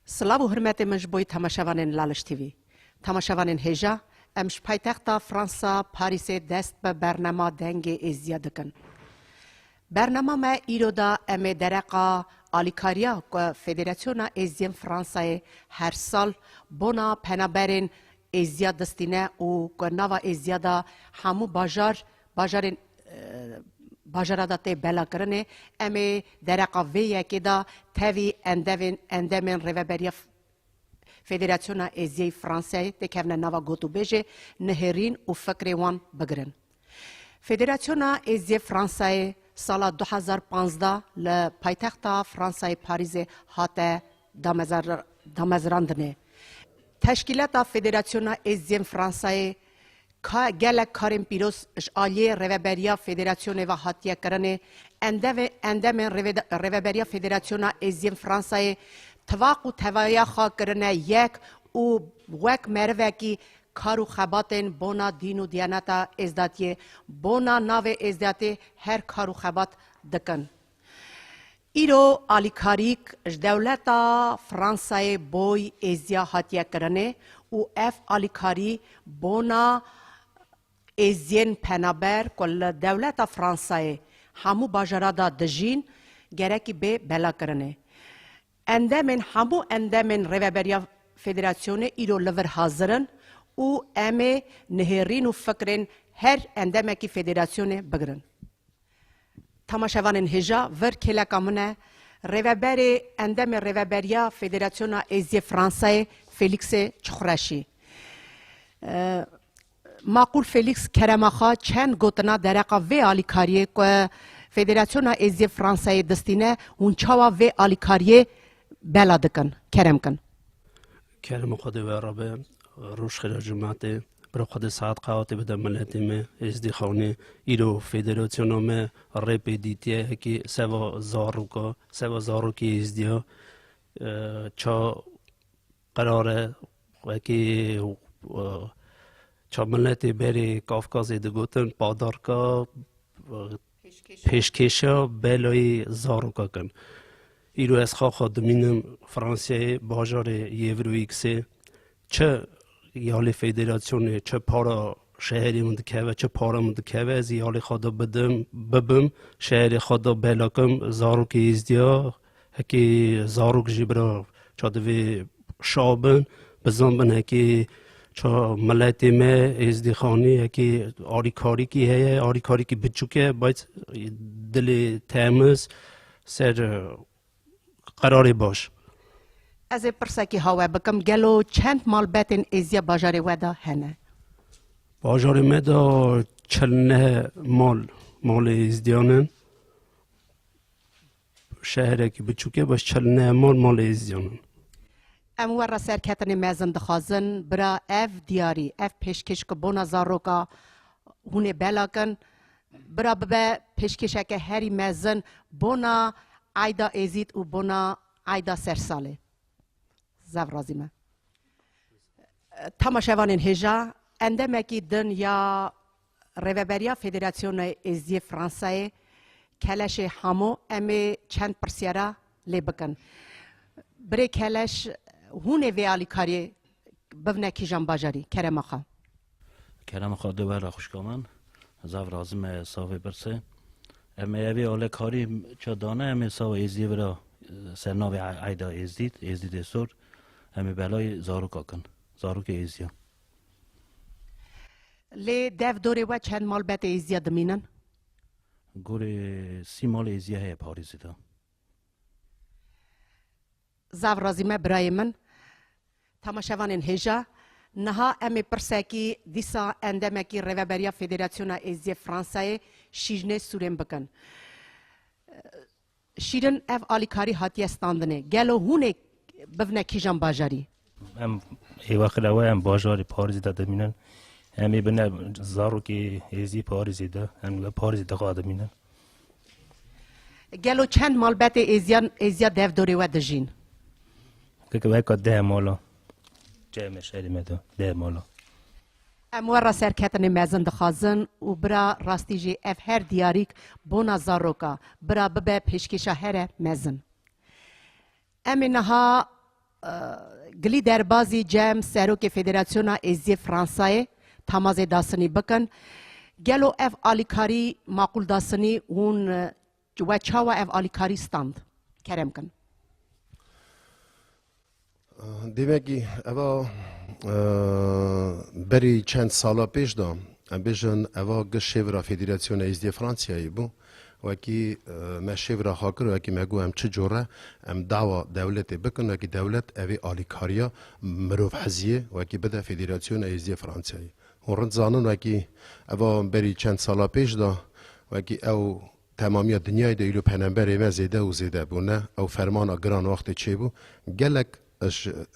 سلاو و حرمت مجبوی تماشاوانین لالش تیوی تماشاوانین هجا امش پایتخت فرانسا پاریس دست به برنامه دنگ ازدیا دکن برنامه ما ایرودا ام درقا آلیکاریا که فدراسیون ازدیم فرانسای هر سال بنا پنابرین ازدیا دستینه و که نوا ازدیا دا همو باجارین باجرادا بلا کرنه امی درقا ویه که دا توی اندمین روبریا فدراسیون ازدی فرانسه تکهن نوا گوتو بیجه نهرین و فکر وان بگرن. فدراسیون ازدی فرانسه سال 2015 لپایتخت فرانسه پاریس هات دامزراندنه. تشکیلات فدراسیون ازدی فرانسه گلک کارم پیروز اشعالی روبریا فدراسیون و هاتیه کرنه اندم روبریا فدراسیون ازدی فرانسه تواق و توایا خا کرنه یک و وک مروکی کارو خباتن بونا دین و دیانتا ازداتیه بونا ناو ازداتی هر کارو خبات دکن. ایرو آلیکاریک دولتا فرانسای بوی ازدیا هاتیه کرنه و اف آلیکاری بونا ازین پنابر کل دولتا فرانسای همو باجرادا دجین گرکی به بلا کرنه. همو اندامن روبریا فدراسیون ایرو لور حاضرن و امه نهرین و فکرین هر اندامه کی فدراسیون بگرن. تماشاوانین هجا ور کلا کامنه روبر اندام روبریا فدراسیون ازی فرانسای فلیکس چخراشی. معقول فلیکس کرماخا چند گوتنا درقا و آلیکاریه که فدراسیون ازی فرانسای دستینه اونچاوا و آلیکاریه بلا دکن کرم کن کرم خود و رابع روش خیلی جماعت برای خود ساعت قاعدی بده ملتی می ازدی خانه ایرو فدراسیون می رپیدیتیه که سوا زاروکی ازدیا چا قراره و که چا ملتی بری کافکازی دگوتن پادارکا پیشکشا بلای زاروکا کن ایرو از خود دمینم فرانسه باجار یورویکسه چه یالی فدراسیون چه پارا شهری مندکه چه پارا مندکه از یالی خود ببم شهری خود بلاکم زاروک ازدیا هکی زاروک جبرا چادوی شابن بزنبن هکی چا ملتی ما ازدی خانی هکی آلیکاری کی هی آلیکاری کی بچوکه باید دل تامز سر قراری باش. از پرسکی هوا بکم گلو چند مال بتن ازیا باجاری ودا هنه. باجاری مدا چلنه مال ازدیانن. شهری که بچوکه باش چلنه مال ازدیانن. امور سرکتن مزن دخازن برا اف دیاری اف پیشکش که بونا زاروکا هونه بلاکن برا ببه پیشکش که هری مزن بونا عیدا ازید و بونا عیدا سرساله. زاو رازیمه. تماشاوانین هجا اندامه کی دنیا روبریا فدراسیون ازی فرانسای کلش همو امی چند پرسیارا لبکن. بری کلش هونه وی آلیکاری ببنه کی جان باجاری کرم خا دوباره خوشکامان زاو رازیمه صافی برسه. امی آلیکاری چه دانه امی ساو ازی برا سرناوی عیدا ازدید سور امی بلای زاروکا کن زاروک ازیا لی دف دوره و چند مال بت ازیا دمینن گوری 30 مال ازیا هی پاریزی دا زاو رازیمه برای من تماشاوانین هجا نها امی پرسکی دیسا اندمکی روبریا فدراسیون ازی فرانسای شیجنه سورم بکن شیرن اف آلیکاری هاتی استاندنه گلو هونه ببنه کیجان باجاری ام ای وقت روی ام باجاری پاریزی داده مینن امی بنه زاروکی ازی پاریزی دا ام پاریزی دا قاده مینن گلو چند مال بت ازیا دف دوری و دجین که وقت 10 مالا جمع شهری مدو 10 مالا امور سرکتن مزن دخازن و برا راستی جی اف هر دیاریک بونا زاروکا برا ببه پیشکشا هر مزن. امی نها گلی دربازی جام سروک فدراسیون ازدی فرانسای تماز داستانی بکن گلو اف آلیکاری معقول داستانی اون و چاوا اف آلیکاری ستاند کرم کن دیمگی اوا بری چند سالا پیش دام بیشن اوا گشیورا فدراسیون ازدی فرانسیایی بو وکی ما شیورا خاکر وکی مگو ام چه جوره ام دعوا دولت بکن وکی دولت اوی آلیکاریا مروف حزیه وکی بده فدراسیون ازدی فرانسیایی ورند زانن وکی اوا بری چند سالا پیش دا وکی او تمامی دنیای ده ایلو پنبری ما زیده و زیده بونه او فرمان گران وقت چه بو گلک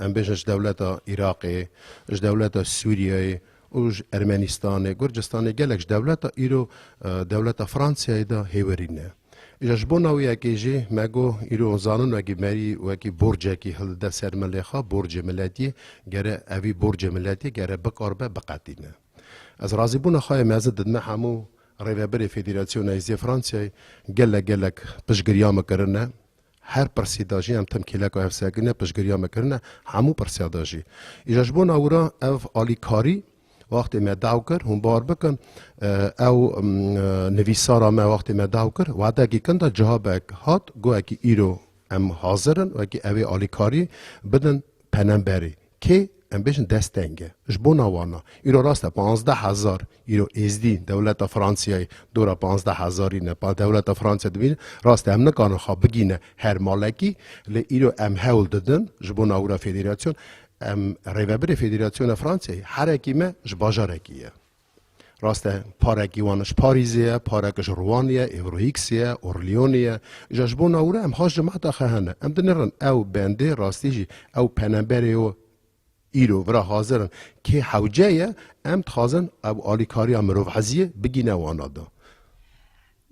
ام بیشش دولت عراقی اش دولت سوریه اوج ارمنستان گرجستان گلکش دولت ایرو دولت فرانسیای دا هیورینه ایجاش بوناوی اکیجی مگو ایرو زانون وکی مری وکی برج کی هل ده سر ملیخا برج ملتی گره اوی برج ملتی گره بکاربه بقاتینه از رازی بونا خواهی مزد ددمه همو ریوبری فدراسیون ازدی فرانسیای گلک پشگریام کرنه هر پرسیداجی هم تم کلاک و افساگنه پشگریام کرنه همو پرسیداجی ایجاش بونا ورا اف آلیکاری وقتی ما داو کر هم بار بکن او نویسارا ما وقتی ما داو کر وعده کی کنده جواب هات گو اکی ایرو ام حاضرن و اکی اوی آلیکاری بدن پننبری که ام بیشن دست دنگه اش بونا وانا ایرو راسته 15,000 ایرو ازدی دولت فرانسیای دورا 15,000 نه دولت فرانسیا دوین راسته هم نکانه خواب بگینه هر مالکی لی ایرو ام هول دادن جبونا اورا فدراسیون ام ریوبر فدراسیون فرانسه هر اکی ما جباجارکیه راسته پارکی وانش پاریزیه پارکش روانیه ایورویکسیه اورلیونیه جشبون اورا ام هاش جماعت خهنه ام دنرن او بنده راستیجی او پنبری و ایرو ورا حاضرن که حوجه ام تخازن او آلیکاری امروف حزیه بگینه وانا دا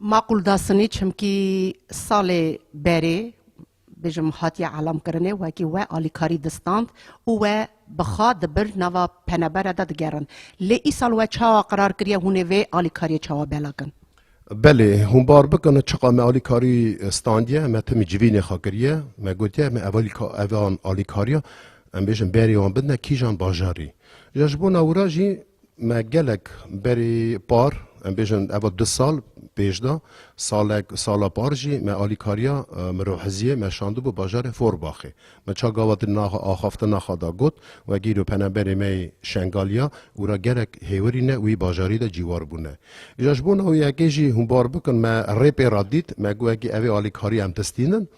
معقول داستانی چمکی سال بری بجم هاتی علم کرنه و کی و آلیکاری دستاند و بخاد بر نوا پنبر داد گرن لی ای سال و چا قرار کریه هونه و آلیکاری چا بلاگن بله هم بار بکنه چقام آلیکاری استاندیه ما تمی جوین خاکریه ما گوتیه ما اوان آلیکاریا ام بجم بری وان بدنا کیجان باجاری جشبون اوراجی ما گلک بری پار ام بجم اول 2 سال پیش دا سالا پارجی ما آلیکاریا مروحزیه ما شاندو بو باجار فورباخه ما چا گاوات آخافت نخوادا گوت و گیرو پنبری می شنگالیا و را گرک هیورینه وی باجاری دا جیوار بونه ایجاش بونه و یکیجی هم بار بکن ما ریپی را دید ما گو اگه اوی آلیکاری هم تستینن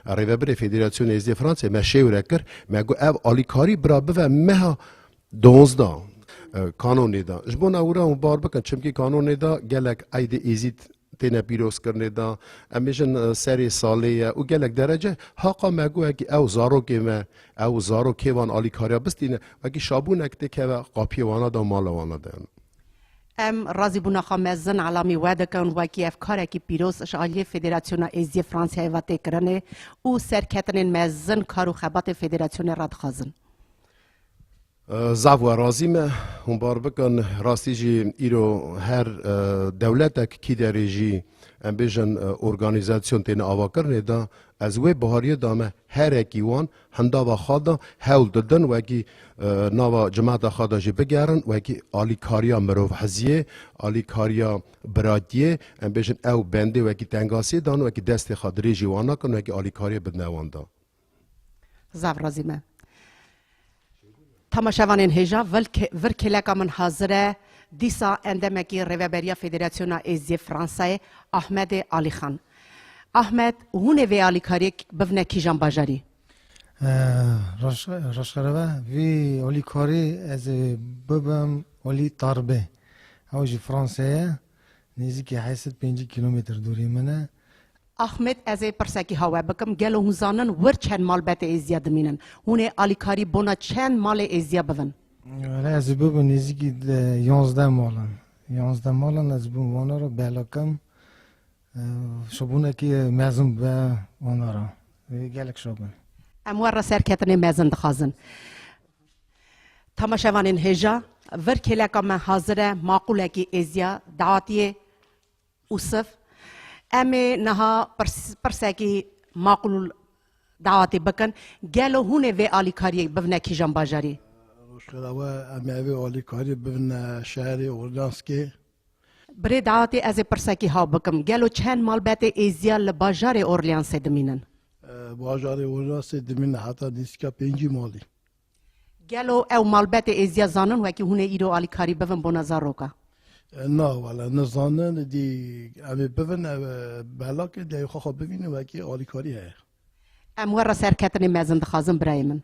ریوبر فدراسیون ازدی فرانسه ما شیوره کر ما گو او آلیکاری برا بوه مها 12 قانونی دا جبون اورا هم بار بکن چمکی قانونی دا گلک اید ایزید تینا پیروز کرنه دا امیشن سری سالیه و گلک درجه حقا مگو اگه او زاروکی ما او زاروکی وان آلیکاریا بستینه اگه شابون اکته که قاپی وانا دا مال وانا دا ام رازی بونا خامزن علامی وعده کن و کی افکار کی پیروز اشعالی فدراسیون ازدی فرانسیای و تکرنه او سرکتن مزن کارو خبات فدراسیون راد خازن زاو رازیمه هم بار بکن راستی جی ایرو هر دولتک کی دریجی ام بیژن ارگانیزاسیون تین آوا کرنه دا از وی بهاری دامه هر اکی وان هندا و خادا هول ددن و اکی نوا جماعت خادا جی بگرن و اکی آلیکاریا مروف حزیه آلیکاریا برادیه ام بیژن او بنده و اکی تنگاسی دان و اکی دست خادری جی وانا کن و اکی آلیکاریا بدنوان دا زاو رازیمه تماشاوانین هجا ورکلکا من حاضره دیسا اندمکی ریوبریا فدراسیون ازدی فرانسای احمد علی خان احمد هونه وی آلیکاری بفنه کیجان باجاری راشقربه وی آلیکاری از ببم آلی تاربه اوجی فرانسای نزدیک 85 کیلومتر دوری منه احمد از پرسکی هوا بکم گلو هنزانن ور چند مال بات ازدیا دمینن هونه آلیکاری بونا چند مال ازدیا بون ولی از ببم نزدیک 11 مالن از ببم وانا رو بلاکم شبونه که مزم به وانا رو گلک شبونه اموار را سرکتن مزن دخازن تماشاوانین هجا ور کلکا من حاضره معقوله کی ازدیا دعاتی اوصف امی نها پرسکی معقول دعوتی بکن گلو هونه و آلیکاری ببنه کیجان باجاری روشخلاوه امیوی آلیکاری ببن شهر اورلانسکی بری دعوتی از پرسکی ها بکم گلو چند مالبت ایزیا لباجار اورلیانس دمینن باجار اورلانس دمین حتی دیسکا 5 مالی گلو او مالبت ایزیا زانن وکی هونه ایرو آلیکاری ببن بونا زاروکا نه والا نزانن دی امی ببن بلاک دی خو ببینه وکی آلیکاری هست اموار سرکتنی مزن دخازم برای من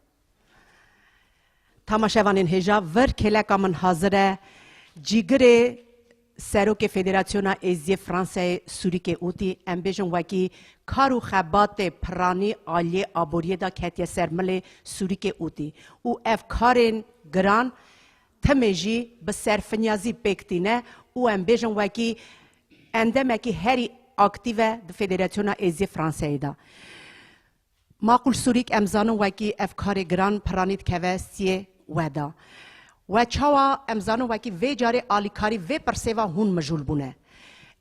تماشاوانین هجا ور کلکا من حاضره جیگر سروک فدراسیون ایزی فرانسه سوری که اوتی ام بیجن وکی کارو خبات پرانی آلی آبوریه دا کتیه سرمل سوری که اوتی او اف کارین گران تمیجی به سرفنیازی بکتینه او ام بیجن وکی اندمکی هری اکتیوه د فدراسیون ایزی فرانسه دا معقول سوریک امزانو وکی افکار گران پرانید که سیه ودا و چاوا امزانو وکی وی جاری آلیکاری وی پرسیوا هون مجول بونه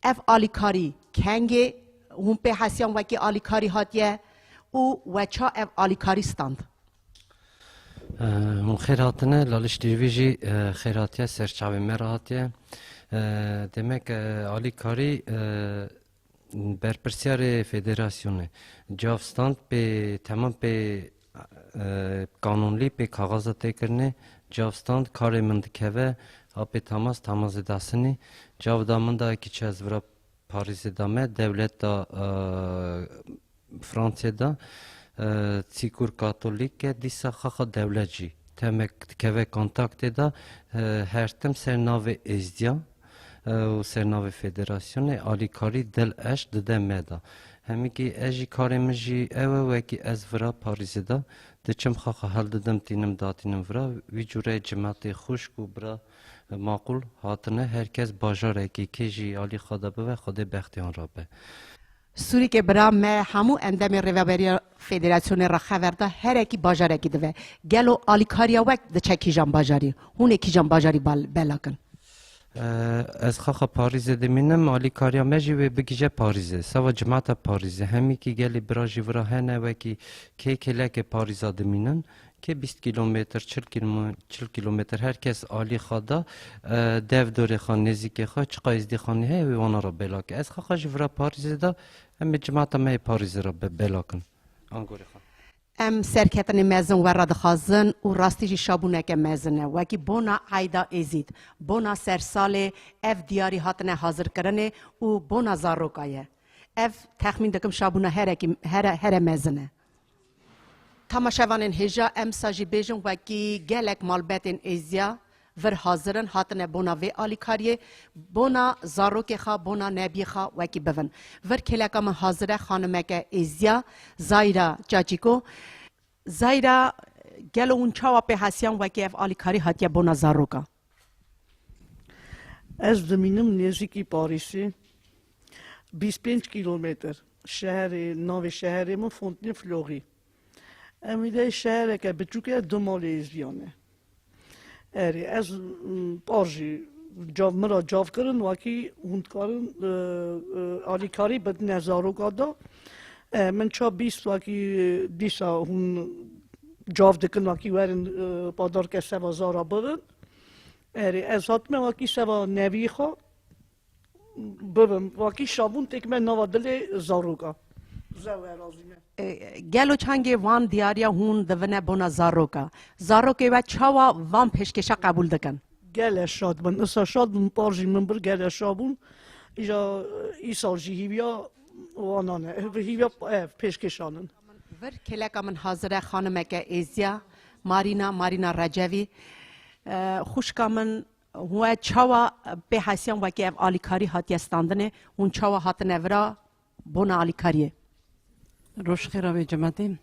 اف آلیکاری کنگه هون به حسیان وکی آلیکاری هاتیه و چا اف آلیکاری ستاند من خیراتنه لالیش تیوی جی خیراتیه سرچاوی مراتیه demek Alikari berpersiyar federasyonu cavstand pe tamam pe kanunli pe kağaza tekirne cavstand kare mendikeve ape tamaz edasını cavdamında ki çezvra Paris'e dame devlet da Fransa'da Tsikur Katolik ke disa xaxa devletci temek keve kontakte da hertem sernave Ezdia و سرناو فدراسیون آلیکاری دل اش دده مدا همی که اجی کاری مجی اوه وکی از ورا پاریزه دا دچم خاخه حل ددم تینم داتینم ورا وی جوره جماعت خوشک و برا معقول هاتنه هرکس باجاره که کجی آلی خدا به و خود بختیان را به سوری که برا ما همو اندام ریوبری فدراسیون را خبرده هر کی باجاره کی دوه گلو آلیکاریا وقت دچه کیجان باجاری هونه کیجان باجاری بلاکن از خاخ پاریزه دمینم آلیکاریا مجی و بگیجه پاریزه سوا جماعت پاریزه همی که گلی براجی ورا هنه و که کلک پاریزا دمینن که 20 کیلومتر 40 کیلومتر هر کس آلی خدا دو دوری خان نزیک خواه چقا ازدی خانی هی و وانا را بلاکه از خاخ ورا پاریزه دا همی جماعت می پاریزه را بلاکن آنگوری خواه ام سرکتن مزن و رد خازن و راستیجی شابونه که مزنه و کی بونا عیدا ازید بونا سرسال اف دیاری هاتنه حاضر کرنه و بونا زاروکایه اف تخمین دکم شابونه هر مزنه تماشاوانین هجا ام ساجی بیجن و کی گلک مالبتین ازیا ور حاضرن هاتنه بونا وی آلیکاریه بونا زاروک خا بونا نبی خا و کی بون ور کلکا من حاضره خانمه که ازیا زایرا چاچیکو زایرا گلو اون چاوا به حسیان و کی اف آلیکاری هاتیه بونا زاروکا از دمینم نزدیکی پاریسی 25 کیلومتر ناو شهرمون فونتن فلوری امیده شهر که بچوکه دو مال ازدیانه اری از پارجی مرا جاف کردن وکی هند کارن آلیکاری بد نزارو کادا من چا 20 وکی دیسا هون جاف دکن وکی ورن پادار که سوا زارا بدن اری از حتما وکی سوا نوی خوا ببم وکی شابون تک من نوادل زارو کا زاوه رازیمه گلو چنگ وان دیاریا هون دونه بونا زاروکا زاروکه و چاوا وان پیشکشا قبول دکن گله شاد من اصلا شاد من پارجی من بر گله شابون ایسال جی هیویا وانانه هیویا پیشکشانن ور کلکا من حاضره خانمه که ازیا مارینا رجوی خوشکا من هو چاوا به حسیان و که آلیکاری هاتی استاندنه اون چاوا هاتنه ورا بونا آلیکاریه روش خیره به جمعتیم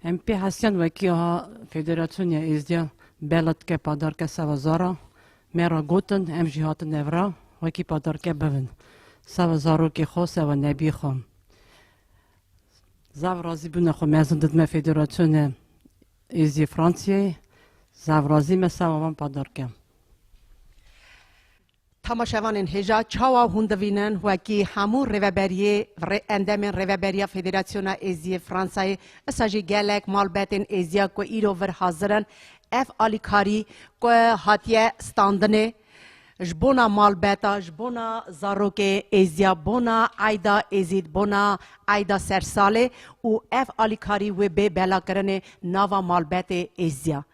ام پی حسیان وکی ها فدراسیون ازدیا بلد که پادار که سوازارا میرا گوتن ام جهات نورا وکی پادار که بون سوازارو که خو سوا نبی خوام زاو رازی بونه خو میزن ددم فدراسیون ازدی فرانسیه زاو رازی مسا وان پادار که تماشاوان هجا چاوا هندوینن وکی همو ریوبریه اندام ریوبریا فدراسیون ازیا فرانسای اساجی گلک مالبتن ازیا کو ایرو ور حاضرن اف آلیکاری کو هاتیه ستاندنه جبونا مالبتا جبونا زاروک ازیا بونا عیدا ازید بونا عیدا سرساله و اف آلیکاری و به بلا کرنه ناوا مالبت ازیا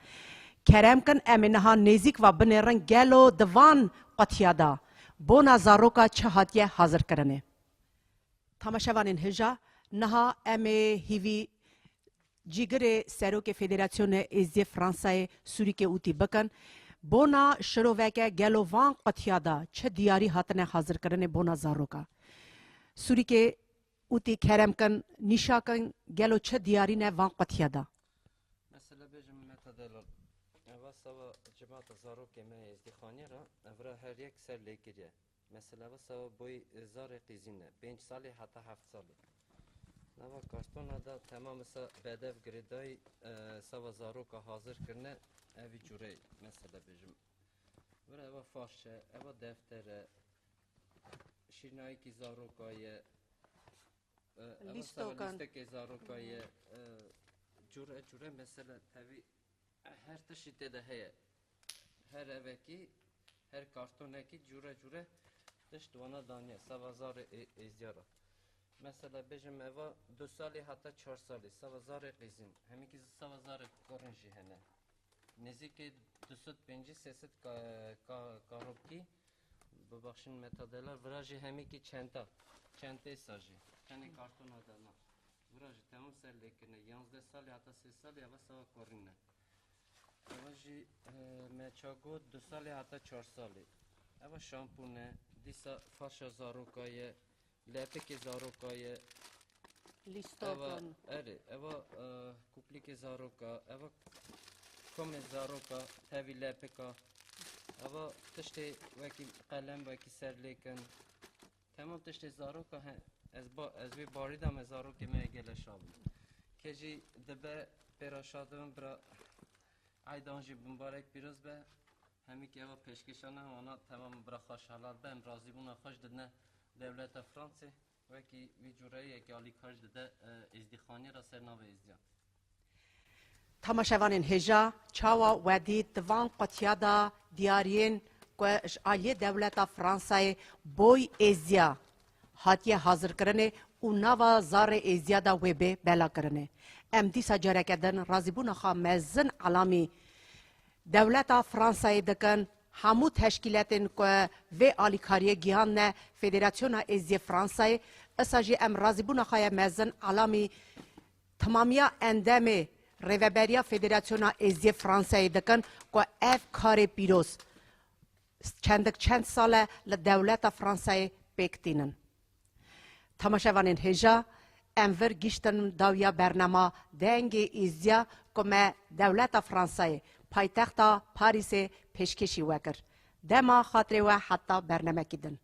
کرم کن امنها نزیک و بنرن گلو دوان قطیادا بونا زاروکا چه هاتیه حاضر کرنه تماشاوان هجا نها هیوی جیگر سروک فدراسیون ازیا فرانسای سوری که اوتی بکن بونا شروعه گلو وان قطیادا چه دیاری هاتنه حاضر کرنه بونا زاروکا سوری که اوتی کرم کن نیشا کن گلو چه دیاری نه وان قطیادا مثلا بجم متدلل سوا جماعت زاروک ما ازدخانی را افرا هر یک سر لیکریه مثلا سوا بوی زار قیزینه 5 سالی حتی 7 سالی نوا کارتون دا تمام سا بدف گریدای سوا زاروک حاضر کرنه اوی جوره مثلا بجم ورا اوه فاشه اوه دفتر شیرنایی کی زاروکای اوه سوا لیسته کی زاروکای جوره مثلا تاوی هر تشیده ده هیه هر اوکی هر کارتونه کی جوره تشت وانا دانیه سوازار ازیارا مثلا بجم اوه 2 سالی حتی 4 سالی سوازار قیزین همی که سوازار کرنجی هنه نزدیک 250-300 کاروبکی ببخشین متدلار وراجی همی که چنده ساجی چنده کارتون آدانا وراجی تمام سر لیکنه 11 سالی حتی 3 سالی اوه سوا کرنه اوه مچاگو 2 سالی حتی 4 سالی اوه شامپونه دیسا فاشا زاروکای لپک زاروکای لیستوکن اوه کوپلیک زاروکا اوه کم زاروکا تاوی لپکا اوه تشتی وکی قلم وکی سر لیکن تمام تشتی زاروکا از بی باریدم زاروکی میگل شابن که جی دبه پیراشادم برا عیدانجی مبارک پیروز به همی که اوه پیشکشانه وانا تمام برا خوش حالات به امرازی بونا خوش ددنه دولت فرانسه وکی وی جورایی اکی آلیکاری دده ازدخانی را سر ناو ازدیا تماشاوان هجا چاوا ودی دوان قطیادا دیارین که آلی دولت فرانسای بوی ازیا هاتیه حاضر کرنه و نوا زار ازیا دا ویبه بلا کرنه ام دیسا جره کدن رازیبون خواه مزن علامی دولت فرانسای دکن همو تشکیلاتن که و آلیکاری گیان نه فدراسیون ازیا فرانسای اساجی ام رازیبون خواه مزن علامی تمامیا اندامه ریوبریا فدراسیون ازیا فرانسای دکن که اف کار پیروز چند ساله لدولت فرانسای بکتینن تماشاوان هجا انور گیشتن داویا برنامه دنگ ازیا که دولت فرانسای پایتخت پاریس پیشکشی وکر دما خاطر و حتی برنامه کدن